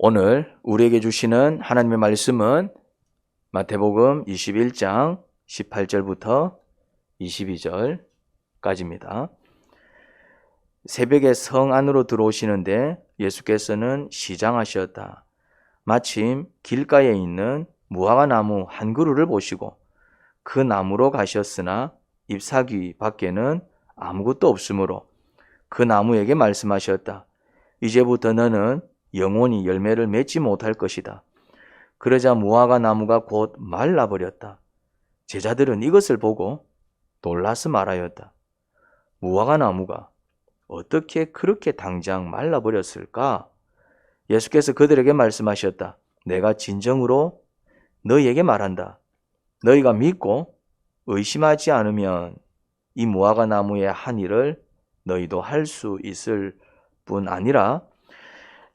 오늘 우리에게 주시는 하나님의 말씀은 마태복음 21장 18절부터 22절까지입니다. 새벽에 성 안으로 들어오시는데 예수께서는 시장하셨다. 마침 길가에 있는 무화과 나무 한 그루를 보시고 그 나무로 가셨으나 잎사귀 밖에는 아무것도 없으므로 그 나무에게 말씀하셨다. 이제부터 너는 영원히 열매를 맺지 못할 것이다. 그러자 무화과 나무가 곧 말라버렸다. 제자들은 이것을 보고 놀라서 말하였다. 무화과 나무가 어떻게 그렇게 당장 말라버렸을까? 예수께서 그들에게 말씀하셨다. 내가 진정으로 너희에게 말한다. 너희가 믿고 의심하지 않으면 이 무화과 나무의 한 일을 너희도 할 수 있을 뿐 아니라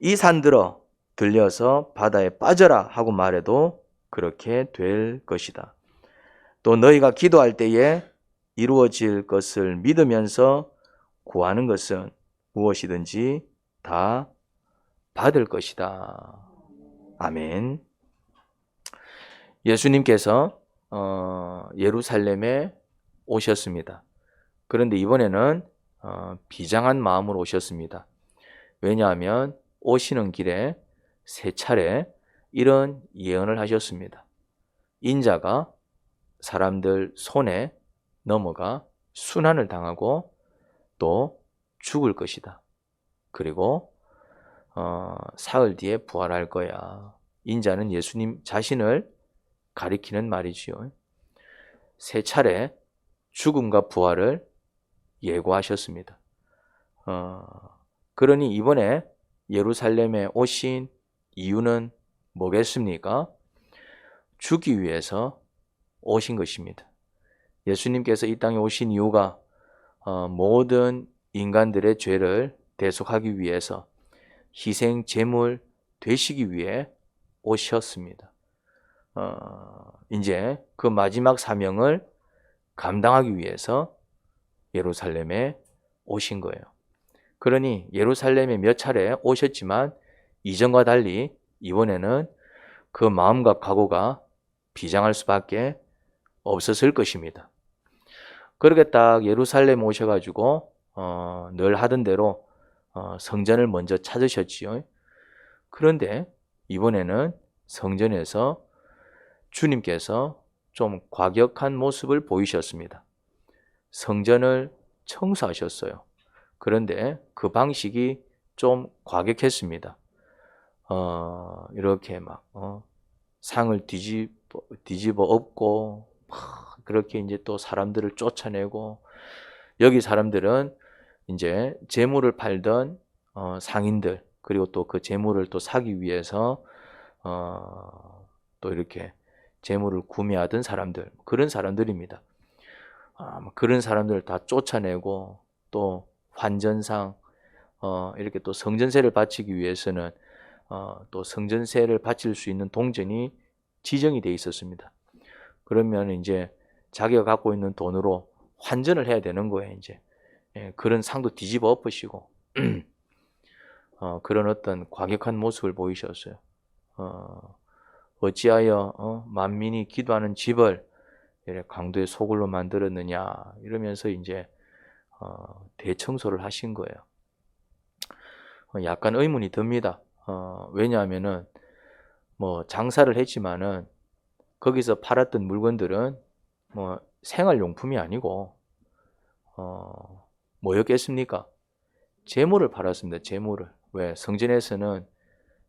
이 산들어 들려서 바다에 빠져라 하고 말해도 그렇게 될 것이다. 또 너희가 기도할 때에 이루어질 것을 믿으면서 구하는 것은 무엇이든지 다 받을 것이다. 아멘. 예수님께서 예루살렘에 오셨습니다. 그런데 이번에는 비장한 마음으로 오셨습니다. 왜냐하면 오시는 길에 세 차례 이런 예언을 하셨습니다. 인자가 사람들 손에 넘어가 순환을 당하고 또 죽을 것이다. 그리고 사흘 뒤에 부활할 거야. 인자는 예수님 자신을 가리키는 말이지요. 세 차례 죽음과 부활을 예고하셨습니다. 그러니 이번에 예루살렘에 오신 이유는 뭐겠습니까? 주기 위해서 오신 것입니다. 예수님께서 이 땅에 오신 이유가 모든 인간들의 죄를 대속하기 위해서 희생 제물 되시기 위해 오셨습니다. 이제 그 마지막 사명을 감당하기 위해서 예루살렘에 오신 거예요. 그러니 예루살렘에 몇 차례 오셨지만 이전과 달리 이번에는 그 마음과 각오가 비장할 수밖에 없었을 것입니다. 그렇게 딱 예루살렘 오셔가지고 늘 하던 대로 성전을 먼저 찾으셨지요. 그런데 이번에는 성전에서 주님께서 좀 과격한 모습을 보이셨습니다. 성전을 청소하셨어요. 그런데 그 방식이 좀 과격했습니다. 이렇게 막 상을 뒤집어 엎고 그렇게 이제 또 사람들을 쫓아내고, 여기 사람들은 이제 재물을 팔던 상인들, 그리고 또 그 재물을 또 사기 위해서 또 이렇게 재물을 구매하던 사람들, 그런 사람들입니다. 그런 사람들을 다 쫓아내고 또 환전상 이렇게 또 성전세를 바치기 위해서는 또 성전세를 바칠 수 있는 동전이 지정이 돼 있었습니다. 그러면 이제 자기가 갖고 있는 돈으로 환전을 해야 되는 거예요. 이제 그런 상도 뒤집어 엎으시고 그런 어떤 과격한 모습을 보이셨어요. 어찌하여 만민이 기도하는 집을 강도의 소굴로 만들었느냐 이러면서 이제 대청소를 하신 거예요. 약간 의문이 듭니다. 왜냐하면은 뭐 장사를 했지만은 거기서 팔았던 물건들은 뭐 생활용품이 아니고 뭐였겠습니까? 재물을 팔았습니다. 재물을. 왜? 성전에서는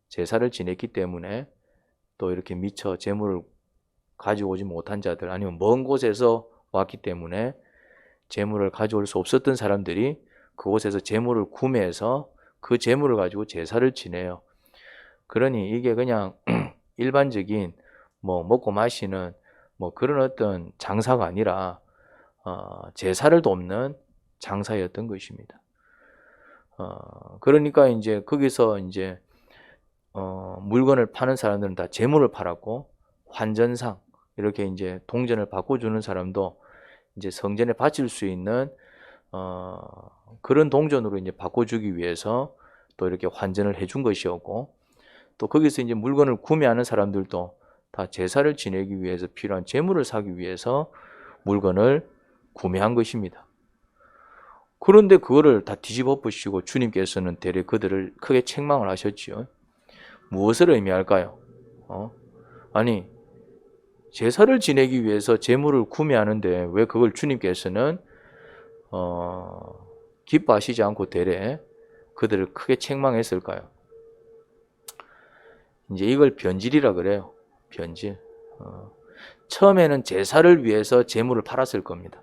제사를 지냈기 때문에 또 이렇게 미처 재물을 가지고 오지 못한 자들, 아니면 먼 곳에서 왔기 때문에 재물을 가져올 수 없었던 사람들이 그곳에서 재물을 구매해서 그 재물을 가지고 제사를 지내요. 그러니 이게 그냥 일반적인 뭐 먹고 마시는 뭐 그런 어떤 장사가 아니라 제사를 돕는 장사였던 것입니다. 그러니까 이제 거기서 이제 물건을 파는 사람들은 다 재물을 팔았고, 환전상 이렇게 이제 동전을 바꿔주는 사람도 이제 성전에 바칠 수 있는 그런 동전으로 이제 바꿔주기 위해서 또 이렇게 환전을 해준 것이었고, 또 거기서 이제 물건을 구매하는 사람들도 다 제사를 지내기 위해서 필요한 재물을 사기 위해서 물건을 구매한 것입니다. 그런데 그거를 다 뒤집어 엎으시고 주님께서는 대래 그들을 크게 책망을 하셨지요. 무엇을 의미할까요? 아니, 제사를 지내기 위해서 재물을 구매하는데 왜 그걸 주님께서는 기뻐하시지 않고 대래 그들을 크게 책망했을까요? 이제 이걸 변질이라 그래요. 변질. 처음에는 제사를 위해서 재물을 팔았을 겁니다.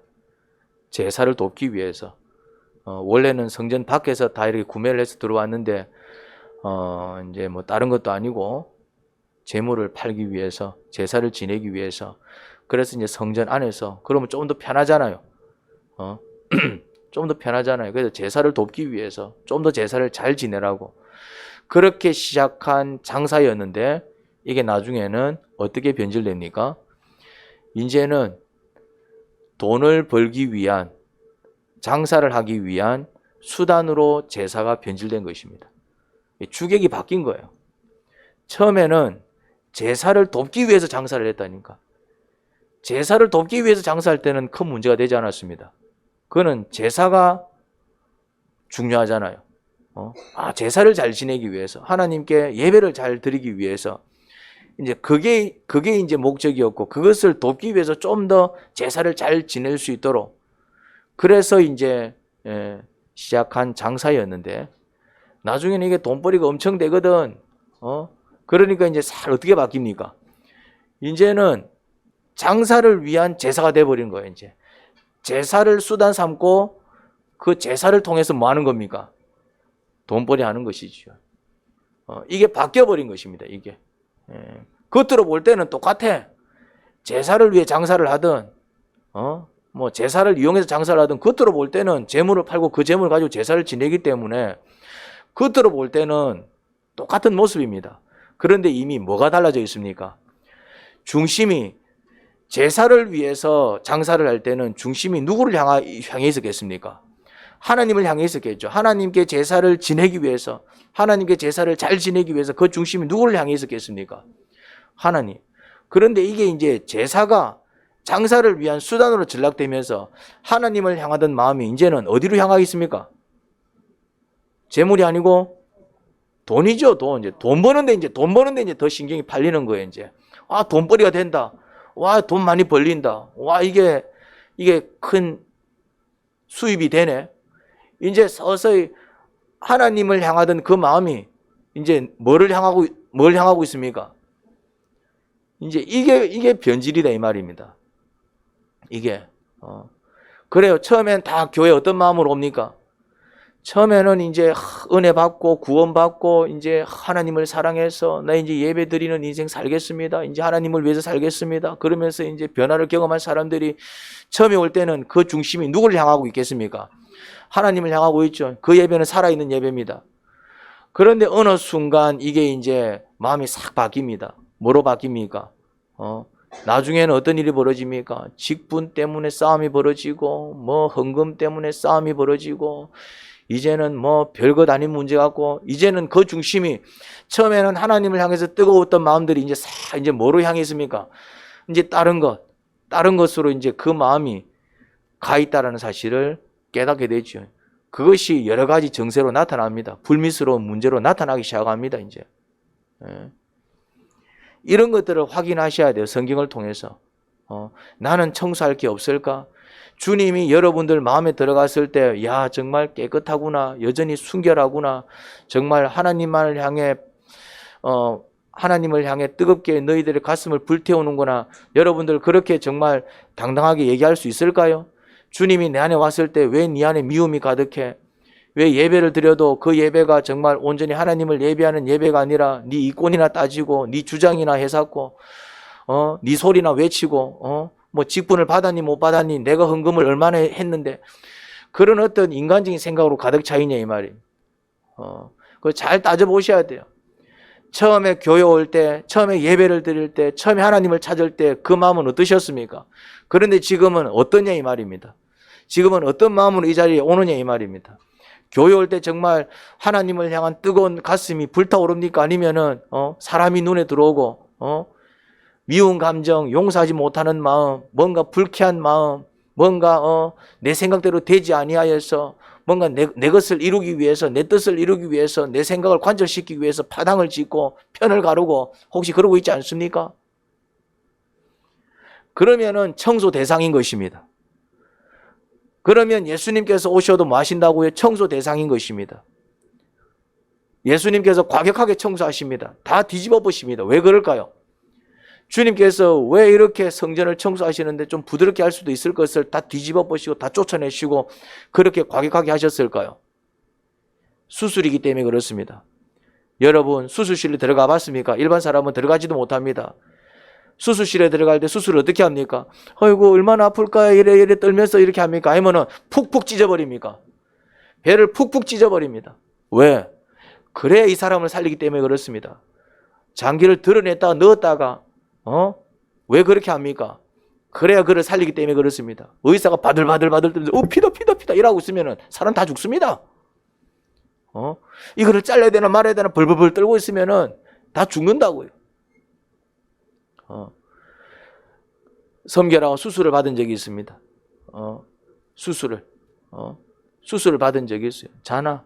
제사를 돕기 위해서. 원래는 성전 밖에서 다 이렇게 구매를 해서 들어왔는데 이제 뭐 다른 것도 아니고 재물을 팔기 위해서, 제사를 지내기 위해서. 그래서 이제 성전 안에서, 그러면 좀 더 편하잖아요. 좀 더 편하잖아요. 그래서 제사를 돕기 위해서 좀 더 제사를 잘 지내라고 그렇게 시작한 장사였는데 이게 나중에는 어떻게 변질됩니까? 이제는 돈을 벌기 위한, 장사를 하기 위한 수단으로 제사가 변질된 것입니다. 주객이 바뀐 거예요. 처음에는 제사를 돕기 위해서 장사를 했다니까. 제사를 돕기 위해서 장사할 때는 큰 문제가 되지 않았습니다. 그거는 제사가 중요하잖아요. 제사를 잘 지내기 위해서, 하나님께 예배를 잘 드리기 위해서, 이제 그게 이제 목적이었고, 그것을 돕기 위해서 좀 더 제사를 잘 지낼 수 있도록, 그래서 이제 시작한 장사였는데, 나중에는 이게 돈벌이가 엄청 되거든. 그러니까 이제 어떻게 바뀝니까? 이제는 장사를 위한 제사가 돼버린 거예요. 이제 제사를 수단 삼고 그 제사를 통해서 뭐 하는 겁니까? 돈벌이 하는 것이죠. 이게 바뀌어버린 것입니다. 이게 겉으로 볼 때는 똑같아. 제사를 위해 장사를 하든 뭐 제사를 이용해서 장사를 하든 겉으로 볼 때는 재물을 팔고 그 재물을 가지고 제사를 지내기 때문에 겉으로 볼 때는 똑같은 모습입니다. 그런데 이미 뭐가 달라져 있습니까? 중심이, 제사를 위해서 장사를 할 때는 중심이 누구를 향해 있었겠습니까? 하나님을 향해 있었겠죠. 하나님께 제사를 지내기 위해서, 하나님께 제사를 잘 지내기 위해서 그 중심이 누구를 향해 있었겠습니까? 하나님. 그런데 이게 이제 제사가 장사를 위한 수단으로 전락되면서 하나님을 향하던 마음이 이제는 어디로 향하고 있습니까? 재물이 아니고 돈이죠. 돈 버는데 이제 더 신경이 팔리는 거예요. 이제 돈벌이가 된다. 와, 돈 많이 벌린다. 와, 이게 큰 수입이 되네. 이제 서서히 하나님을 향하던 그 마음이 이제 뭘 향하고 있습니까? 이제 이게 변질이다 이 말입니다. 이게 그래요. 처음엔 다 교회 어떤 마음으로 옵니까? 처음에는 이제 은혜 받고 구원 받고 이제 하나님을 사랑해서 나 이제 예배 드리는 인생 살겠습니다. 이제 하나님을 위해서 살겠습니다. 그러면서 이제 변화를 경험한 사람들이 처음에 올 때는 그 중심이 누구를 향하고 있겠습니까? 하나님을 향하고 있죠. 그 예배는 살아있는 예배입니다. 그런데 어느 순간 이게 이제 마음이 싹 바뀝니다. 뭐로 바뀝니까? 나중에는 어떤 일이 벌어집니까? 직분 때문에 싸움이 벌어지고 뭐 헌금 때문에 싸움이 벌어지고 이제는 뭐 별것 아닌 문제 같고 이제는 그 중심이 처음에는 하나님을 향해서 뜨거웠던 마음들이 이제 뭐로 향해 있습니까? 이제 다른 것으로 이제 그 마음이 가 있다라는 사실을 깨닫게 되죠. 그것이 여러 가지 정세로 나타납니다. 불미스러운 문제로 나타나기 시작합니다. 이제 이런 것들을 확인하셔야 돼요. 성경을 통해서. 나는 청소할 게 없을까? 주님이 여러분들 마음에 들어갔을 때, 야, 정말 깨끗하구나. 여전히 순결하구나. 정말 하나님을 향해 뜨겁게 너희들의 가슴을 불태우는구나. 여러분들 그렇게 정말 당당하게 얘기할 수 있을까요? 주님이 내 안에 왔을 때 왜 네 안에 미움이 가득해? 왜 예배를 드려도 그 예배가 정말 온전히 하나님을 예배하는 예배가 아니라 네 이권이나 따지고 네 주장이나 해삼고 네 소리나 외치고 뭐 직분을 받았니 못 받았니 내가 헌금을 얼마나 했는데 그런 어떤 인간적인 생각으로 가득 차 있냐 이 말이에요. 그거 잘 따져보셔야 돼요. 처음에 교회 올 때, 처음에 예배를 드릴 때, 처음에 하나님을 찾을 때 그 마음은 어떠셨습니까? 그런데 지금은 어떠냐 이 말입니다. 지금은 어떤 마음으로 이 자리에 오느냐 이 말입니다. 교회 올 때 정말 하나님을 향한 뜨거운 가슴이 불타오릅니까? 아니면은 사람이 눈에 들어오고 미운 감정, 용서하지 못하는 마음, 뭔가 불쾌한 마음, 뭔가 내 생각대로 되지 아니하여서 뭔가 내 것을 이루기 위해서, 내 뜻을 이루기 위해서, 내 생각을 관철시키기 위해서 파당을 짓고 편을 가르고 혹시 그러고 있지 않습니까? 그러면은 청소 대상인 것입니다. 그러면 예수님께서 오셔도 뭐 하신다고요? 청소 대상인 것입니다. 예수님께서 과격하게 청소하십니다. 다 뒤집어 보십니다. 왜 그럴까요? 주님께서 왜 이렇게 성전을 청소하시는데 좀 부드럽게 할 수도 있을 것을 다 뒤집어 보시고 다 쫓아내시고 그렇게 과격하게 하셨을까요? 수술이기 때문에 그렇습니다. 여러분 수술실에 들어가 봤습니까? 일반 사람은 들어가지도 못합니다. 수술실에 들어갈 때 수술을 어떻게 합니까? 아이고 얼마나 아플까요? 이래 떨면서 이렇게 합니까? 아니면은 푹푹 찢어버립니까? 배를 푹푹 찢어버립니다. 왜? 그래야 이 사람을 살리기 때문에 그렇습니다. 장기를 드러냈다가 넣었다가 왜 그렇게 합니까? 그래야 그를 살리기 때문에 그렇습니다. 의사가 바들바들 떨면서 피다 이러고 있으면 사람 다 죽습니다. 이거를 잘라야 되나 말아야 되나 벌벌벌 떨고 있으면 다 죽는다고요. 섬결하고 수술을 받은 적이 있습니다. 수술을 받은 적이 있어요. 자나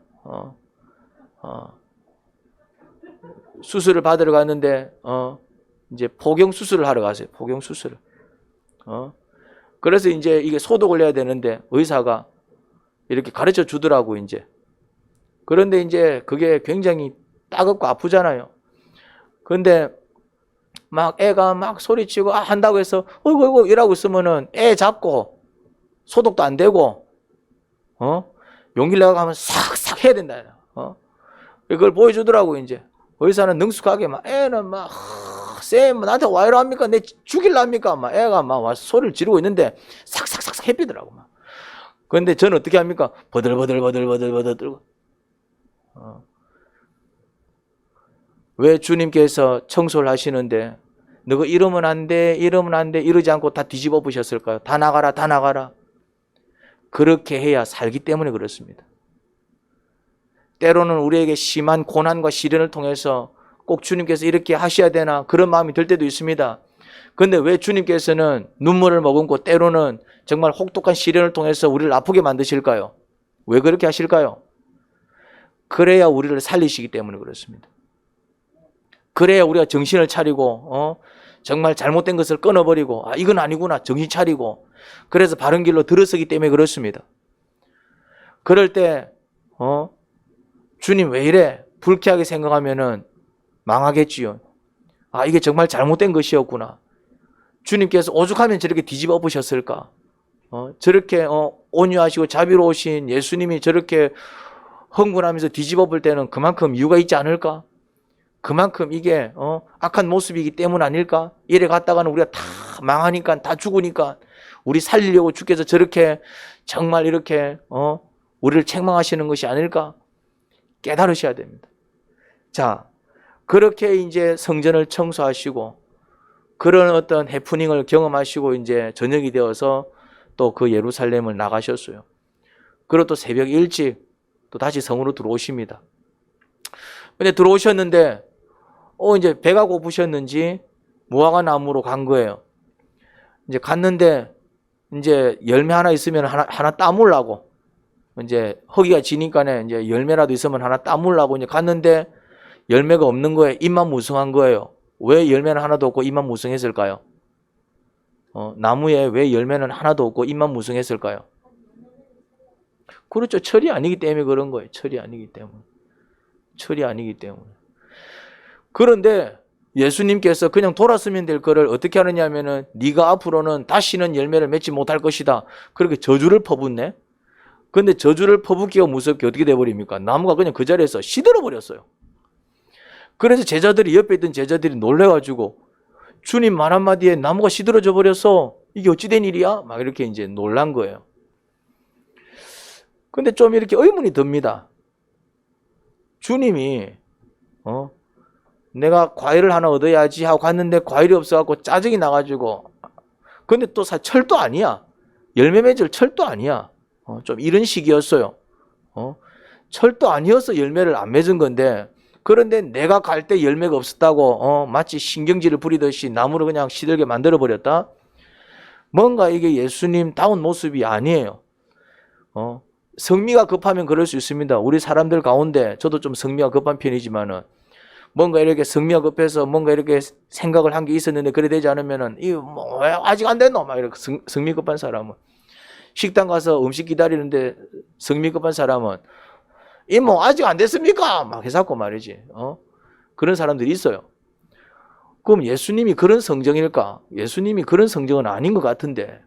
수술을 받으러 갔는데 이제 포경 수술을 하러 갔어요. 포경 수술을. 그래서 이제 이게 소독을 해야 되는데 의사가 이렇게 가르쳐 주더라고 이제. 그런데 이제 그게 굉장히 따갑고 아프잖아요. 그런데 막 애가 막 소리치고 한다고 해서 어이구 이러고 있으면은 애 잡고 소독도 안 되고 용기를 내고 하면 싹싹 해야 된다. 그걸 보여주더라고 이제. 의사는 능숙하게 막 애는 막 쌤 나한테 와 이러 합니까? 내 죽일라 합니까? 막 애가 막 와서 소리를 지르고 있는데 싹싹싹 해피더라고 막. 그런데 저는 어떻게 합니까? 버들버들 떨고. 왜 주님께서 청소를 하시는데 너가 이러면 안 돼 이러지 않고 다 뒤집어 보셨을까요? 다 나가라. 그렇게 해야 살기 때문에 그렇습니다. 때로는 우리에게 심한 고난과 시련을 통해서 꼭 주님께서 이렇게 하셔야 되나 그런 마음이 들 때도 있습니다. 그런데 왜 주님께서는 눈물을 머금고 때로는 정말 혹독한 시련을 통해서 우리를 아프게 만드실까요? 왜 그렇게 하실까요? 그래야 우리를 살리시기 때문에 그렇습니다. 그래야 우리가 정신을 차리고 정말 잘못된 것을 끊어버리고 이건 아니구나 정신 차리고 그래서 바른 길로 들어서기 때문에 그렇습니다. 그럴 때 주님 왜 이래? 불쾌하게 생각하면은 망하겠지요. 이게 정말 잘못된 것이었구나. 주님께서 오죽하면 저렇게 뒤집어 보셨을까? 저렇게 온유하시고 자비로우신 예수님이 저렇게 흥분하면서 뒤집어 볼 때는 그만큼 이유가 있지 않을까? 그만큼 이게 악한 모습이기 때문 아닐까? 이래 갔다가는 우리가 다 망하니까 다 죽으니까 우리 살리려고 주께서 저렇게 정말 이렇게 우리를 책망하시는 것이 아닐까? 깨달으셔야 됩니다. 자, 그렇게 이제 성전을 청소하시고 그런 어떤 해프닝을 경험하시고 이제 저녁이 되어서 또 그 예루살렘을 나가셨어요. 그리고 또 새벽 일찍 또 다시 성으로 들어오십니다. 근데 들어오셨는데 이제 배가 고프셨는지 무화과 나무로 간 거예요. 이제 갔는데 이제 열매 하나 있으면 하나 따물라고 이제 허기가 지니까네 이제 열매라도 있으면 하나 따물라고 이제 갔는데 열매가 없는 거예요. 입만 무성한 거예요. 왜 열매는 하나도 없고 입만 무성했을까요? 나무에 왜 열매는 하나도 없고 입만 무성했을까요? 그렇죠. 철이 아니기 때문에 그런 거예요. 철이 아니기 때문에. 그런데 예수님께서 그냥 돌았으면 될 거를 어떻게 하느냐면은 네가 앞으로는 다시는 열매를 맺지 못할 것이다. 그렇게 저주를 퍼붓네. 근데 저주를 퍼붓기가 무섭게 어떻게 돼버립니까? 나무가 그냥 그 자리에서 시들어 버렸어요. 그래서 옆에 있던 제자들이 놀래가지고 주님 말 한마디에 나무가 시들어져 버렸어. 이게 어찌 된 일이야? 막 이렇게 이제 놀란 거예요. 근데 좀 이렇게 의문이 듭니다. 주님이 내가 과일을 하나 얻어야지 하고 갔는데 과일이 없어갖고 짜증이 나가지고 근데 또 철도 아니야. 열매 맺을 철도 아니야. 좀 이런 식이었어요. 철도 아니어서 열매를 안 맺은 건데, 그런데 내가 갈 때 열매가 없었다고 마치 신경질을 부리듯이 나무를 그냥 시들게 만들어 버렸다. 뭔가 이게 예수님다운 모습이 아니에요. 성미가 급하면 그럴 수 있습니다. 우리 사람들 가운데 저도 좀 성미가 급한 편이지만은 뭔가 이렇게 성미가 급해서 뭔가 이렇게 생각을 한 게 있었는데 그래 되지 않으면은 이 뭐 아직 안 됐노 막 이렇게 성미 급한 사람은, 식당 가서 음식 기다리는데 성미 급한 사람은 이 뭐 아직 안 됐습니까 막 해갖고 말이지. 그런 사람들이 있어요. 그럼 예수님이 그런 성정일까? 예수님이 그런 성정은 아닌 것 같은데,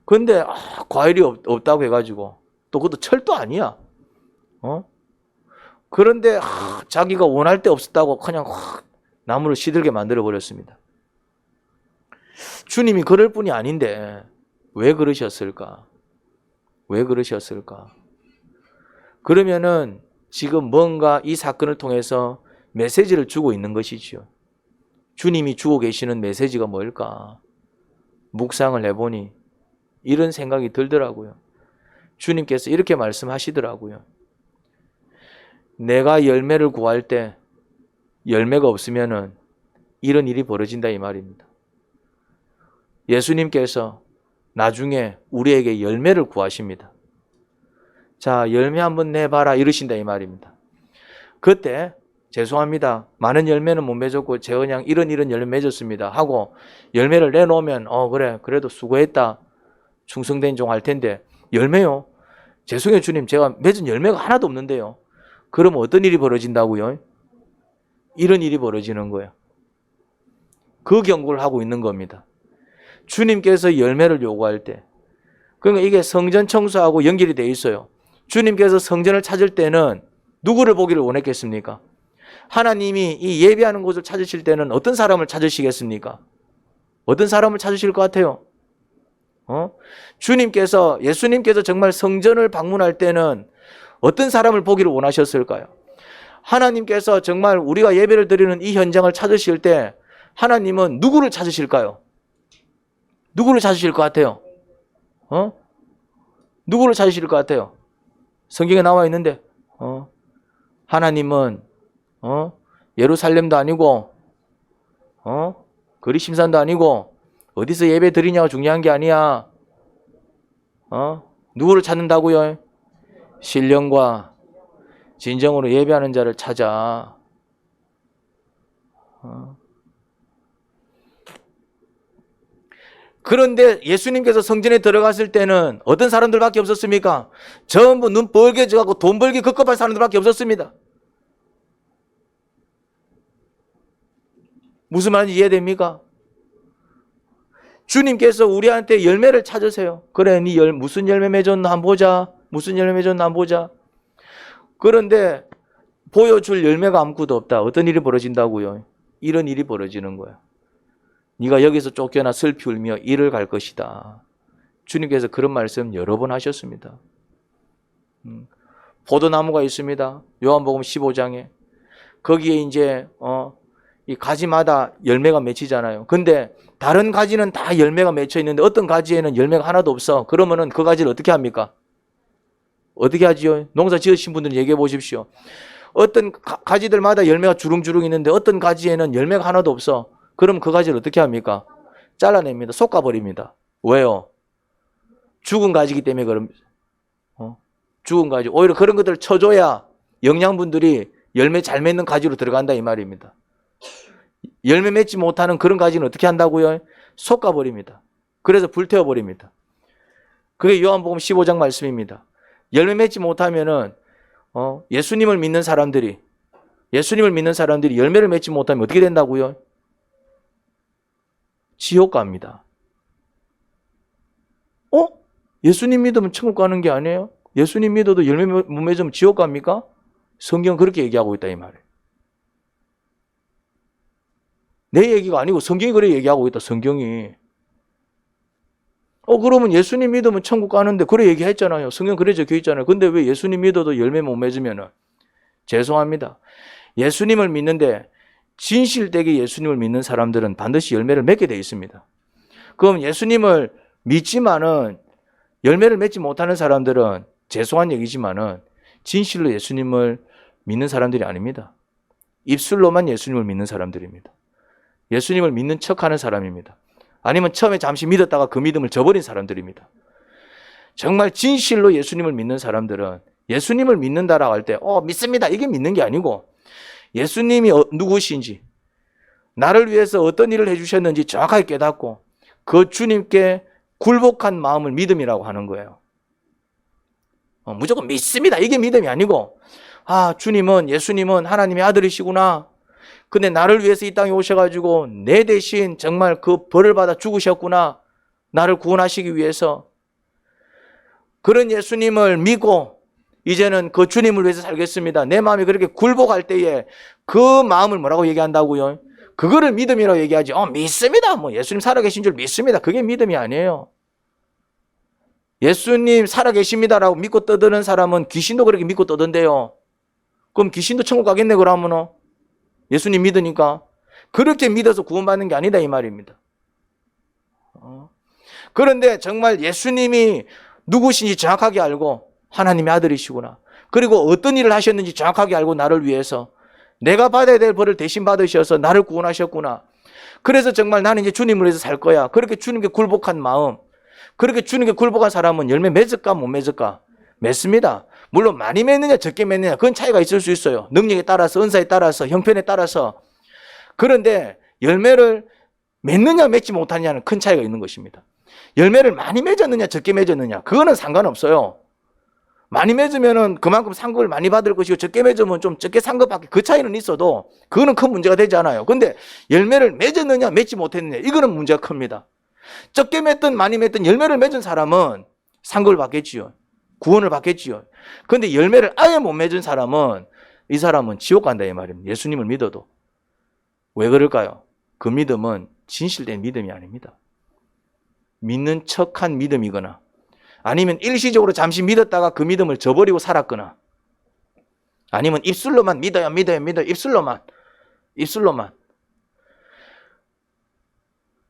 근데 과일이 없다고 해가지고 또 그것도 철도 아니야. 그런데 자기가 원할 때 없었다고 그냥 나무를 시들게 만들어 버렸습니다. 주님이 그럴 뿐이 아닌데 왜 그러셨을까? 왜 그러셨을까? 그러면은 지금 뭔가 이 사건을 통해서 메시지를 주고 있는 것이지요. 주님이 주고 계시는 메시지가 뭘까? 묵상을 해보니 이런 생각이 들더라고요. 주님께서 이렇게 말씀하시더라고요. 내가 열매를 구할 때 열매가 없으면은 이런 일이 벌어진다 이 말입니다. 예수님께서 나중에 우리에게 열매를 구하십니다. 자, 열매 한번 내봐라 이러신다 이 말입니다. 그때 죄송합니다. 많은 열매는 못 맺었고 제가 그냥 이런 열매 맺었습니다 하고 열매를 내놓으면 그래 그래도 수고했다, 충성된 종 할 텐데, 열매요? 죄송해요 주님, 제가 맺은 열매가 하나도 없는데요. 그럼 어떤 일이 벌어진다고요? 이런 일이 벌어지는 거예요. 그 경고를 하고 있는 겁니다. 주님께서 열매를 요구할 때, 그러니까 이게 성전 청소하고 연결이 돼 있어요. 주님께서 성전을 찾을 때는 누구를 보기를 원했겠습니까? 하나님이 이 예배하는 곳을 찾으실 때는 어떤 사람을 찾으시겠습니까? 어떤 사람을 찾으실 것 같아요? 예수님께서 정말 성전을 방문할 때는 어떤 사람을 보기를 원하셨을까요? 하나님께서 정말 우리가 예배를 드리는 이 현장을 찾으실 때 하나님은 누구를 찾으실까요? 누구를 찾으실 것 같아요? 누구를 찾으실 것 같아요? 성경에 나와 있는데 하나님은 예루살렘도 아니고 거리심산도 아니고 어디서 예배 드리냐가 중요한 게 아니야. 누구를 찾는다고요? 신령과 진정으로 예배하는 자를 찾아. 그런데 예수님께서 성전에 들어갔을 때는 어떤 사람들밖에 없었습니까? 전부 눈 벌게져갖고 돈 벌기 급급한 사람들밖에 없었습니다. 무슨 말인지 이해됩니까? 주님께서 우리한테 열매를 찾으세요. 그래, 네 무슨 열매 맺었나 한번 보자. 무슨 열매 맺었나 한번 보자. 그런데 보여줄 열매가 아무것도 없다. 어떤 일이 벌어진다고요? 이런 일이 벌어지는 거야. 네가 여기서 쫓겨나 슬피 울며 이를 갈 것이다. 주님께서 그런 말씀 여러 번 하셨습니다. 포도나무가 있습니다. 요한복음 15장에. 거기에 이제 이 가지마다 열매가 맺히잖아요. 근데 다른 가지는 다 열매가 맺혀 있는데 어떤 가지에는 열매가 하나도 없어. 그러면은 그 가지를 어떻게 합니까? 어떻게 하지요? 농사 지으신 분들은 얘기해 보십시오. 어떤 가지들마다 열매가 주릉주릉 있는데 어떤 가지에는 열매가 하나도 없어. 그럼 그 가지를 어떻게 합니까? 잘라냅니다. 솎아버립니다. 왜요? 죽은 가지이기 때문에 그럽니다. 죽은 가지. 오히려 그런 것들을 쳐줘야 영양분들이 열매 잘 맺는 가지로 들어간다 이 말입니다. 열매 맺지 못하는 그런 가지는 어떻게 한다고요? 솎아버립니다. 그래서 불태워버립니다. 그게 요한복음 15장 말씀입니다. 열매 맺지 못하면은 예수님을 믿는 사람들이 열매를 맺지 못하면 어떻게 된다고요? 지옥 갑니다. 예수님 믿으면 천국 가는 게 아니에요? 예수님 믿어도 열매 못 맺으면 지옥 갑니까? 성경은 그렇게 얘기하고 있다 이 말이에요. 내 얘기가 아니고 성경이 그래 얘기하고 있다. 성경이. 그러면 예수님 믿으면 천국 가는데 그래 얘기했잖아요. 성경 그래 적혀 있잖아요. 근데 왜 예수님 믿어도 열매 못 맺으면은? 죄송합니다. 예수님을 믿는데 진실되게 예수님을 믿는 사람들은 반드시 열매를 맺게 되어 있습니다. 그럼 예수님을 믿지만은 열매를 맺지 못하는 사람들은 죄송한 얘기지만은 진실로 예수님을 믿는 사람들이 아닙니다. 입술로만 예수님을 믿는 사람들입니다. 예수님을 믿는 척하는 사람입니다. 아니면 처음에 잠시 믿었다가 그 믿음을 저버린 사람들입니다. 정말 진실로 예수님을 믿는 사람들은 예수님을 믿는다라고 할 때 믿습니다. 이게 믿는 게 아니고 예수님이 누구신지, 나를 위해서 어떤 일을 해주셨는지 정확하게 깨닫고 그 주님께 굴복한 마음을 믿음이라고 하는 거예요. 무조건 믿습니다. 이게 믿음이 아니고 주님은, 예수님은 하나님의 아들이시구나. 근데 나를 위해서 이 땅에 오셔가지고 내 대신 정말 그 벌을 받아 죽으셨구나. 나를 구원하시기 위해서. 그런 예수님을 믿고 이제는 그 주님을 위해서 살겠습니다. 내 마음이 그렇게 굴복할 때에 그 마음을 뭐라고 얘기한다고요? 그거를 믿음이라고 얘기하지. 믿습니다. 예수님 살아계신 줄 믿습니다. 그게 믿음이 아니에요. 예수님 살아계십니다라고 믿고 떠드는 사람은 귀신도 그렇게 믿고 떠든대요. 그럼 귀신도 천국 가겠네 그러면은. 예수님 믿으니까. 그렇게 믿어서 구원받는 게 아니다 이 말입니다. 그런데 정말 예수님이 누구신지 정확하게 알고 하나님의 아들이시구나. 그리고 어떤 일을 하셨는지 정확하게 알고 나를 위해서 내가 받아야 될 벌을 대신 받으셔서 나를 구원하셨구나. 그래서 정말 나는 이제 주님을 위해서 살 거야. 그렇게 주님께 굴복한 마음. 그렇게 주님께 굴복한 사람은 열매 맺을까 못 맺을까? 맺습니다. 물론 많이 맺느냐 적게 맺느냐 그건 차이가 있을 수 있어요. 능력에 따라서, 은사에 따라서, 형편에 따라서. 그런데 열매를 맺느냐 맺지 못하느냐는 큰 차이가 있는 것입니다. 열매를 많이 맺었느냐 적게 맺었느냐 그거는 상관없어요. 많이 맺으면은 그만큼 상급을 많이 받을 것이고 적게 맺으면 좀 적게 상급받게, 그 차이는 있어도 그거는 큰 문제가 되지 않아요. 근데 열매를 맺었느냐 맺지 못했느냐 이거는 문제가 큽니다. 적게 맺든 많이 맺든 열매를 맺은 사람은 상급을 받겠지요. 구원을 받겠지요. 그런데 열매를 아예 못 맺은 사람은 이 사람은 지옥 간다 이 말입니다. 예수님을 믿어도. 왜 그럴까요? 그 믿음은 진실된 믿음이 아닙니다. 믿는 척한 믿음이거나 아니면 일시적으로 잠시 믿었다가 그 믿음을 저버리고 살았거나 아니면 입술로만 믿어요 입술로만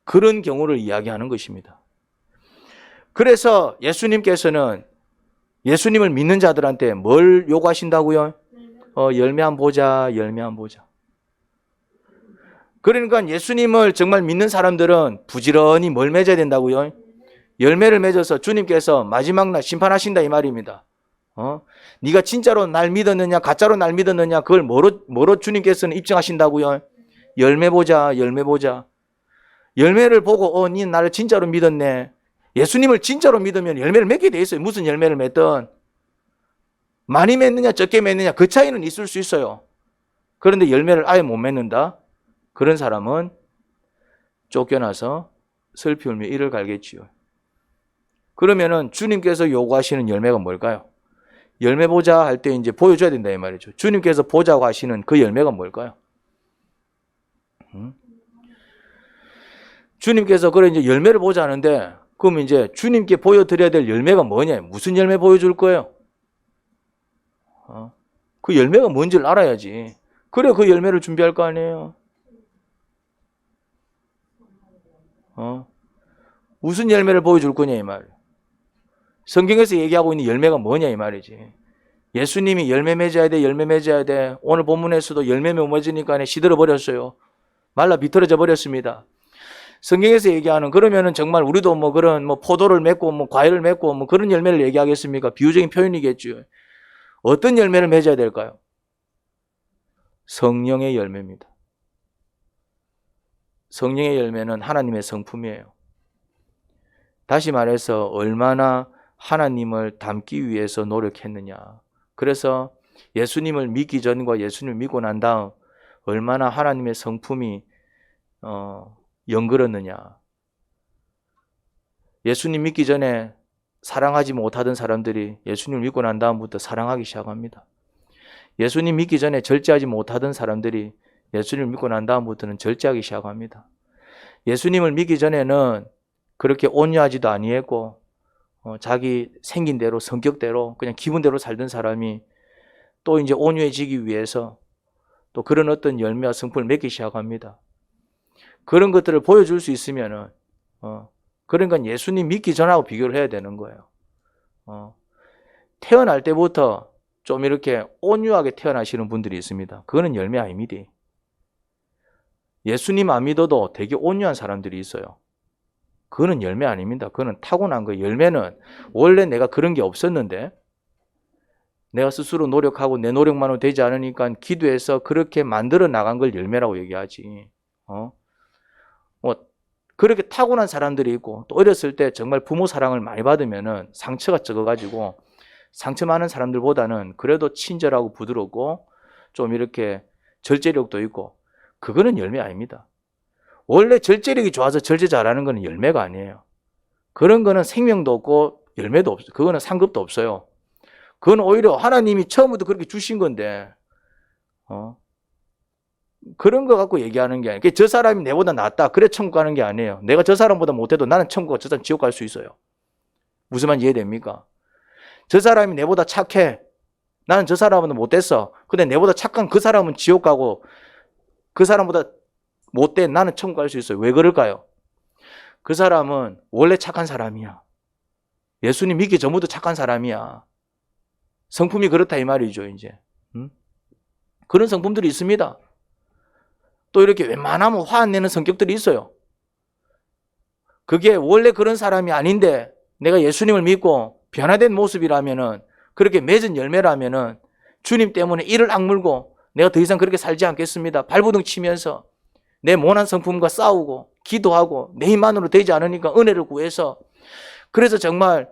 그런 경우를 이야기하는 것입니다. 그래서 예수님께서는 예수님을 믿는 자들한테 뭘 요구하신다고요? 열매 한 보자. 그러니까 예수님을 정말 믿는 사람들은 부지런히 뭘 맺어야 된다고요? 열매를 맺어서 주님께서 마지막 날 심판하신다 이 말입니다. 네가 진짜로 날 믿었느냐 가짜로 날 믿었느냐 그걸 뭐로 주님께서는 입증하신다고요? 열매 보자. 열매를 보고 네 나를 진짜로 믿었네. 예수님을 진짜로 믿으면 열매를 맺게 돼 있어요. 무슨 열매를 맺든. 많이 맺느냐 적게 맺느냐 그 차이는 있을 수 있어요. 그런데 열매를 아예 못 맺는다? 그런 사람은 쫓겨나서 슬피 울며 이를 갈겠지요. 그러면은 주님께서 요구하시는 열매가 뭘까요? 열매 보자 할 때 이제 보여줘야 된다 이 말이죠. 주님께서 보자고 하시는 그 열매가 뭘까요? 주님께서 그래 이제 열매를 보자 하는데 그럼 이제 주님께 보여드려야 될 열매가 뭐냐? 무슨 열매 보여줄 거예요? 그 열매가 뭔지를 알아야지. 그래 그 열매를 준비할 거 아니에요. 무슨 열매를 보여줄 거냐 이 말. 성경에서 얘기하고 있는 열매가 뭐냐 이 말이지. 예수님이 열매 맺어야 돼. 오늘 본문에서도 열매 못 맺으니까 시들어 버렸어요. 말라 비틀어져 버렸습니다. 성경에서 얘기하는 그러면은 정말 우리도 그런 포도를 맺고 과일을 맺고 그런 열매를 얘기하겠습니까? 비유적인 표현이겠죠. 어떤 열매를 맺어야 될까요? 성령의 열매입니다. 성령의 열매는 하나님의 성품이에요. 다시 말해서 얼마나 하나님을 닮기 위해서 노력했느냐. 그래서 예수님을 믿기 전과 예수님을 믿고 난 다음 얼마나 하나님의 성품이 연결었느냐. 예수님 믿기 전에 사랑하지 못하던 사람들이 예수님을 믿고 난 다음부터 사랑하기 시작합니다. 예수님 믿기 전에 절제하지 못하던 사람들이 예수님을 믿고 난 다음부터는 절제하기 시작합니다. 예수님을 믿기 전에는 그렇게 온유하지도 아니했고 자기 생긴 대로 성격대로 그냥 기분대로 살던 사람이 또 이제 온유해지기 위해서 또 그런 어떤 열매와 성품을 맺기 시작합니다. 그런 것들을 보여줄 수 있으면은 그러니까 예수님 믿기 전하고 비교를 해야 되는 거예요. 태어날 때부터 좀 이렇게 온유하게 태어나시는 분들이 있습니다. 그거는 열매 아닙니다. 예수님 안 믿어도 되게 온유한 사람들이 있어요. 그거는 열매 아닙니다. 그거는 타고난 거예요. 열매는 원래 내가 그런 게 없었는데 내가 스스로 노력하고 내 노력만으로 되지 않으니까 기도해서 그렇게 만들어 나간 걸 열매라고 얘기하지. 그렇게 타고난 사람들이 있고, 또 어렸을 때 정말 부모 사랑을 많이 받으면은 상처가 적어가지고 상처 많은 사람들보다는 그래도 친절하고 부드럽고 좀 이렇게 절제력도 있고, 그거는 열매 아닙니다. 원래 절제력이 좋아서 절제 잘하는 거는 열매가 아니에요. 그런 거는 생명도 없고 열매도 없어요. 그거는 상급도 없어요. 그건 오히려 하나님이 처음부터 그렇게 주신 건데, 그런 거 갖고 얘기하는 게 아니에요. 저 사람이 내보다 낫다, 그래 천국 가는 게 아니에요. 내가 저 사람보다 못해도 나는 천국, 저 사람 지옥 갈 수 있어요. 무슨 말인지 이해됩니까? 저 사람이 내보다 착해, 나는 저 사람보다 못됐어. 근데 내보다 착한 그 사람은 지옥 가고 그 사람보다 못된 나는 천국 갈 수 있어요. 왜 그럴까요? 그 사람은 원래 착한 사람이야. 예수님 믿기 전부터 착한 사람이야. 성품이 그렇다 이 말이죠, 이제. 그런 성품들이 있습니다. 또 이렇게 웬만하면 화 안 내는 성격들이 있어요. 그게 원래 그런 사람이 아닌데 내가 예수님을 믿고 변화된 모습이라면은, 그렇게 맺은 열매라면은 주님 때문에 이를 악물고 내가 더 이상 그렇게 살지 않겠습니다. 발버둥 치면서 내 모난 성품과 싸우고 기도하고 내 힘만으로 되지 않으니까 은혜를 구해서, 그래서 정말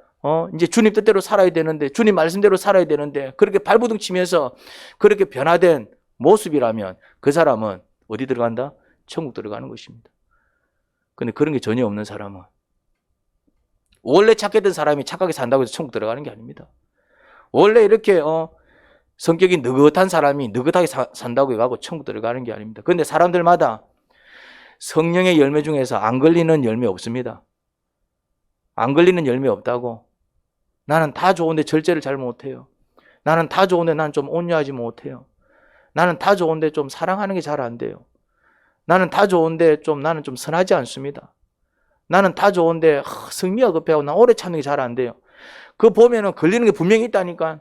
이제 주님 뜻대로 살아야 되는데, 주님 말씀대로 살아야 되는데, 그렇게 발버둥 치면서 그렇게 변화된 모습이라면 그 사람은 어디 들어간다? 천국 들어가는 것입니다. 근데 그런 게 전혀 없는 사람은, 원래 착했던 사람이 착하게 산다고 해서 천국 들어가는 게 아닙니다. 원래 이렇게 성격이 느긋한 사람이 느긋하게 산다고 해가지고 천국 들어가는 게 아닙니다. 그런데 사람들마다 성령의 열매 중에서 안 걸리는 열매 없습니다. 안 걸리는 열매 없다고. 나는 다 좋은데 절제를 잘 못해요. 나는 다 좋은데 난 좀 온유하지 못해요. 나는 다 좋은데 좀 사랑하는 게 잘 안 돼요. 나는 다 좋은데 나는 좀 선하지 않습니다. 나는 다 좋은데 성미가 급해하고 난 오래 참는 게 잘 안 돼요. 그거 보면은 걸리는 게 분명히 있다니까.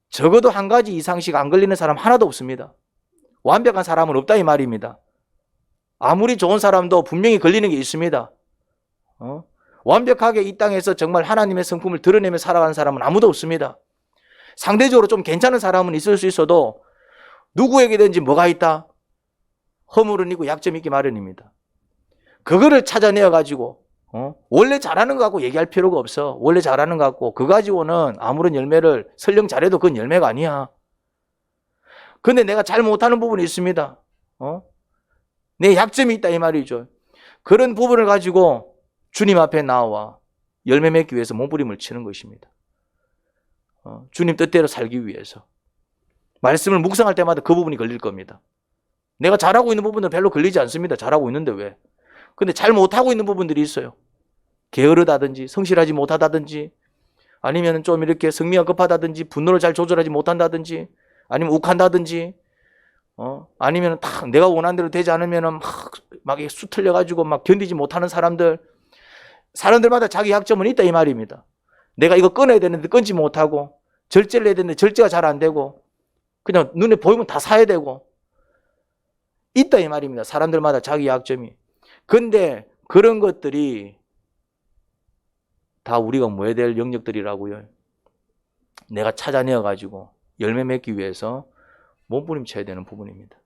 적어도 한 가지 이상씩 안 걸리는 사람 하나도 없습니다. 완벽한 사람은 없다 이 말입니다. 아무리 좋은 사람도 분명히 걸리는 게 있습니다. 완벽하게 이 땅에서 정말 하나님의 성품을 드러내며 살아가는 사람은 아무도 없습니다. 상대적으로 좀 괜찮은 사람은 있을 수 있어도 누구에게든지 뭐가 있다? 허물은 있고 약점이 있기 마련입니다. 그거를 찾아내어가지고 원래 잘하는 거 갖고 얘기할 필요가 없어. 원래 잘하는 거 갖고 그거 가지고는 아무런 열매를 설령 잘해도 그건 열매가 아니야. 근데 내가 잘 못하는 부분이 있습니다. 내 약점이 있다 이 말이죠. 그런 부분을 가지고 주님 앞에 나와 열매 맺기 위해서 몸부림을 치는 것입니다. 주님 뜻대로 살기 위해서. 말씀을 묵상할 때마다 그 부분이 걸릴 겁니다. 내가 잘하고 있는 부분은 별로 걸리지 않습니다. 잘하고 있는데 왜? 근데 잘 못하고 있는 부분들이 있어요. 게으르다든지 성실하지 못하다든지, 아니면 좀 이렇게 성미가 급하다든지, 분노를 잘 조절하지 못한다든지, 아니면 욱한다든지, 아니면 딱 내가 원하는 대로 되지 않으면 막 수틀려가지고 막 견디지 못하는 사람들마다 자기 약점은 있다 이 말입니다. 내가 이거 끊어야 되는데 끊지 못하고, 절제를 해야 되는데 절제가 잘 안 되고, 그냥 눈에 보이면 다 사야 되고, 있다 이 말입니다. 사람들마다 자기 약점이. 근데 그런 것들이 다 우리가 뭐 해야 될 영역들이라고요. 내가 찾아내어가지고 열매 맺기 위해서 몸부림쳐야 되는 부분입니다.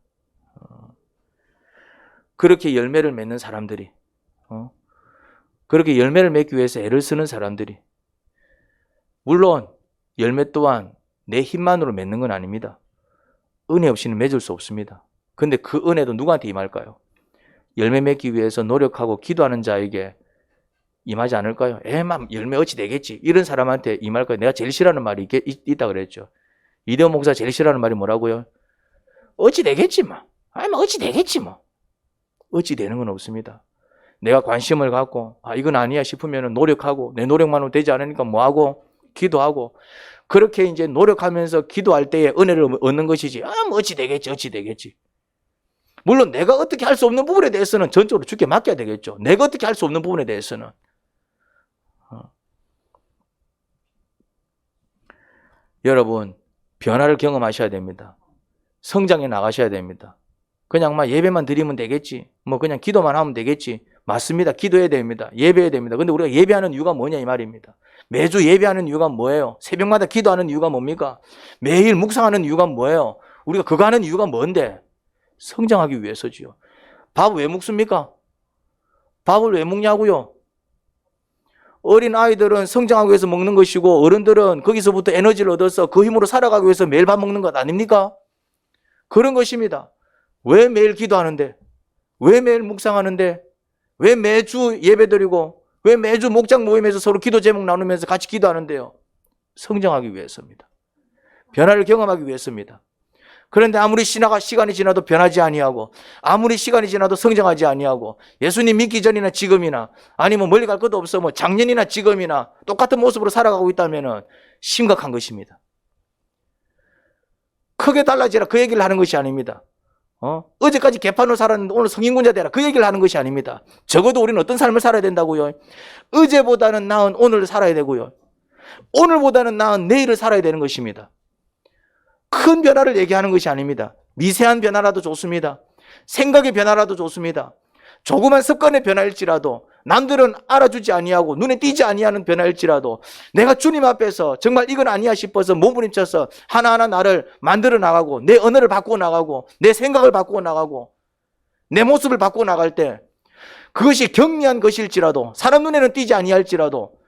그렇게 열매를 맺는 사람들이, 그렇게 열매를 맺기 위해서 애를 쓰는 사람들이, 물론 열매 또한 내 힘만으로 맺는 건 아닙니다. 은혜 없이는 맺을 수 없습니다. 근데 그 은혜도 누구한테 임할까요? 열매 맺기 위해서 노력하고 기도하는 자에게 임하지 않을까요? 열매 어찌 되겠지. 이런 사람한테 임할까요? 내가 제일 싫어하는 말이 있다 그랬죠. 이대호 목사 제일 싫어하는 말이 뭐라고요? 어찌 되겠지 뭐. 어찌 되겠지 뭐. 어찌 되는 건 없습니다. 내가 관심을 갖고 이건 아니야 싶으면 노력하고, 내 노력만으로 되지 않으니까 뭐하고 기도하고, 그렇게 이제 노력하면서 기도할 때에 은혜를 얻는 것이지. 뭐 어찌 되겠지, 어찌 되겠지. 물론 내가 어떻게 할 수 없는 부분에 대해서는 전적으로 주께 맡겨야 되겠죠. 내가 어떻게 할 수 없는 부분에 대해서는. 여러분, 변화를 경험하셔야 됩니다. 성장해 나가셔야 됩니다. 그냥 막 예배만 드리면 되겠지. 뭐 그냥 기도만 하면 되겠지. 맞습니다. 기도해야 됩니다. 예배해야 됩니다. 근데 우리가 예배하는 이유가 뭐냐 이 말입니다. 매주 예배하는 이유가 뭐예요? 새벽마다 기도하는 이유가 뭡니까? 매일 묵상하는 이유가 뭐예요? 우리가 그거 하는 이유가 뭔데? 성장하기 위해서지요. 밥 왜 먹습니까? 밥을 왜 먹냐고요? 어린 아이들은 성장하기 위해서 먹는 것이고 어른들은 거기서부터 에너지를 얻어서 그 힘으로 살아가기 위해서 매일 밥 먹는 것 아닙니까? 그런 것입니다. 왜 매일 기도하는데? 왜 매일 묵상하는데? 왜 매주 예배드리고? 왜 매주 목장 모임에서 서로 기도 제목 나누면서 같이 기도하는데요? 성장하기 위해서입니다. 변화를 경험하기 위해서입니다. 그런데 아무리 시간이 지나도 변하지 아니하고 아무리 시간이 지나도 성장하지 아니하고 예수님 믿기 전이나 지금이나 아니면 멀리 갈 것도 없어 뭐 작년이나 지금이나 똑같은 모습으로 살아가고 있다면 심각한 것입니다. 크게 달라지라 그 얘기를 하는 것이 아닙니다. 어제까지 개판으로 살았는데 오늘 성인군자 되라 그 얘기를 하는 것이 아닙니다. 적어도 우리는 어떤 삶을 살아야 된다고요? 어제보다는 나은 오늘을 살아야 되고요. 오늘보다는 나은 내일을 살아야 되는 것입니다. 큰 변화를 얘기하는 것이 아닙니다. 미세한 변화라도 좋습니다. 생각의 변화라도 좋습니다. 조그만 습관의 변화일지라도 남들은 알아주지 아니하고 눈에 띄지 아니하는 변화일지라도 내가 주님 앞에서 정말 이건 아니야 싶어서 몸부림쳐서 하나하나 나를 만들어 나가고 내 언어를 바꾸어 나가고 내 생각을 바꾸어 나가고 내 모습을 바꾸어 나갈 때 그것이 경미한 것일지라도 사람 눈에는 띄지 아니할지라도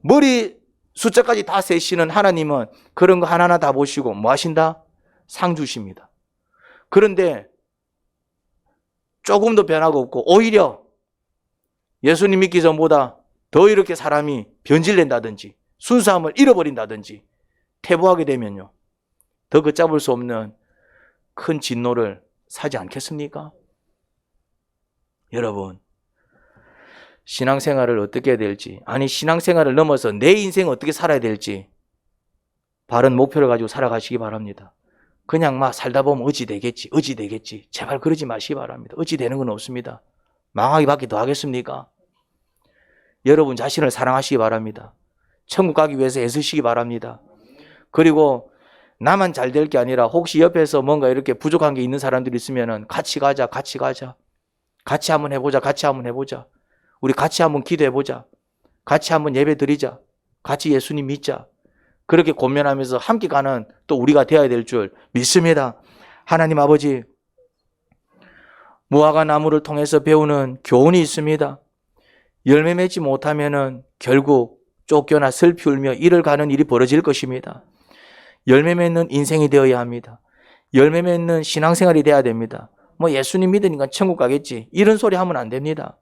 머리 숫자까지 다 세시는 하나님은 그런 거 하나하나 다 보시고 뭐 하신다? 상 주십니다. 그런데 조금도 변화가 없고 오히려 예수님 믿기 전보다 더 이렇게 사람이 변질된다든지 순수함을 잃어버린다든지 퇴보하게 되면요. 더 걷잡을 수 없는 큰 진노를 사지 않겠습니까? 여러분, 신앙생활을 어떻게 해야 될지, 아니 신앙생활을 넘어서 내 인생을 어떻게 살아야 될지 바른 목표를 가지고 살아가시기 바랍니다. 그냥 막 살다 보면 어찌 되겠지 제발 그러지 마시기 바랍니다. 어찌 되는 건 없습니다. 망하기밖에 더 하겠습니까? 여러분 자신을 사랑하시기 바랍니다. 천국 가기 위해서 애쓰시기 바랍니다. 그리고 나만 잘 될 게 아니라 혹시 옆에서 뭔가 이렇게 부족한 게 있는 사람들이 있으면 같이 가자. 같이 한번 해보자. 우리 같이 한번 기도해보자. 같이 한번 예배 드리자. 같이 예수님 믿자. 그렇게 고민하면서 함께 가는 또 우리가 되어야 될 줄 믿습니다. 하나님 아버지, 무화과 나무를 통해서 배우는 교훈이 있습니다. 열매 맺지 못하면은 결국 쫓겨나 슬피 울며 이를 가는 일이 벌어질 것입니다. 열매 맺는 인생이 되어야 합니다. 열매 맺는 신앙생활이 돼야 됩니다. 뭐 예수님 믿으니까 천국 가겠지. 이런 소리 하면 안 됩니다.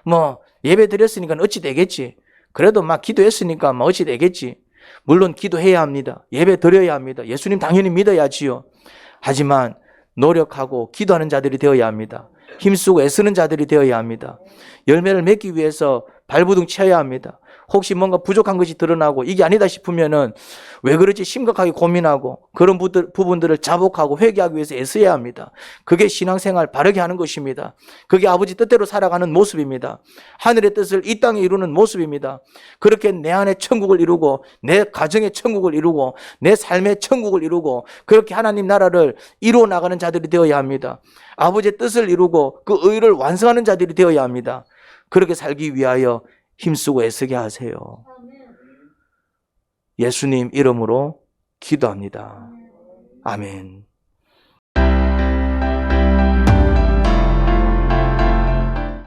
뭐 예배 드렸으니까 어찌 되겠지. 그래도 막 기도했으니까 뭐 어찌 되겠지. 물론 기도해야 합니다. 예배 드려야 합니다. 예수님 당연히 믿어야지요. 하지만 노력하고 기도하는 자들이 되어야 합니다. 힘쓰고 애쓰는 자들이 되어야 합니다. 열매를 맺기 위해서 발부둥 쳐야 합니다. 혹시 뭔가 부족한 것이 드러나고 이게 아니다 싶으면은 왜 그렇지 심각하게 고민하고 그런 부분들을 자복하고 회개하기 위해서 애써야 합니다. 그게 신앙생활 바르게 하는 것입니다. 그게 아버지 뜻대로 살아가는 모습입니다. 하늘의 뜻을 이 땅에 이루는 모습입니다. 그렇게 내 안에 천국을 이루고 내 가정의 천국을 이루고 내 삶의 천국을 이루고 그렇게 하나님 나라를 이루어 나가는 자들이 되어야 합니다. 아버지의 뜻을 이루고 그 의를 완성하는 자들이 되어야 합니다. 그렇게 살기 위하여 힘쓰고 애쓰게 하세요. 예수님 이름으로 기도합니다. 아멘.